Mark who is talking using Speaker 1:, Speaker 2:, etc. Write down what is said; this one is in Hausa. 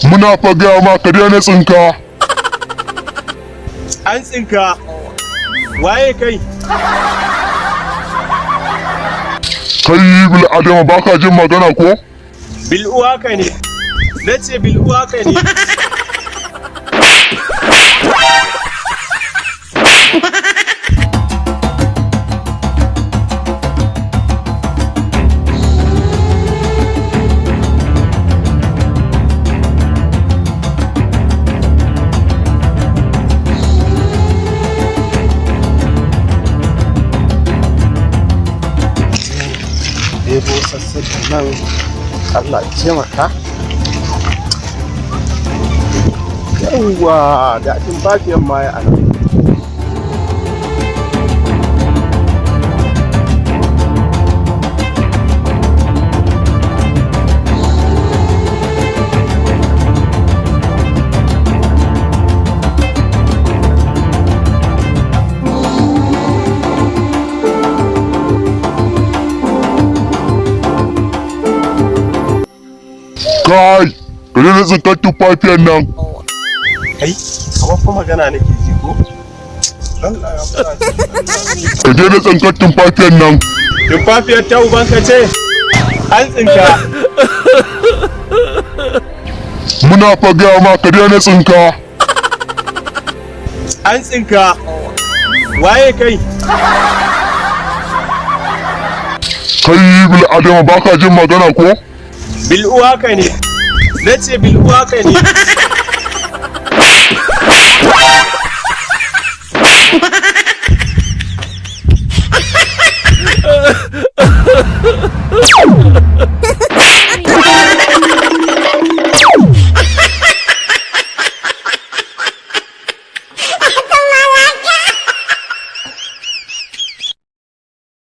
Speaker 1: Muna fa gaya ma ka daina tsinka.
Speaker 2: An tsinka. Waye kai?
Speaker 1: Kai bil adama baka jin magana ko?
Speaker 2: Bil uwaka ne. Nace bil uwaka ne. Debo sassaƙi nan Allah ya taimaka. Yawwa da tumfafiyan ma ya ana.
Speaker 1: Kai, ka daina tsinkar tufafiyan nan.
Speaker 2: Kai, kamar fa magana nake ji ko? Allah ya fara.
Speaker 1: Ka daina tsinkar tufafiyan nan.
Speaker 2: Tumfafiyar ta ubanka ce? An tsinka.
Speaker 1: Muna fa gaya ma ka daina tsinka.
Speaker 2: An tsinka. Waye kai?
Speaker 1: Kai bil adama baka jin magana ko?
Speaker 2: Bil uwaka ne. Nace bil uwaka ne.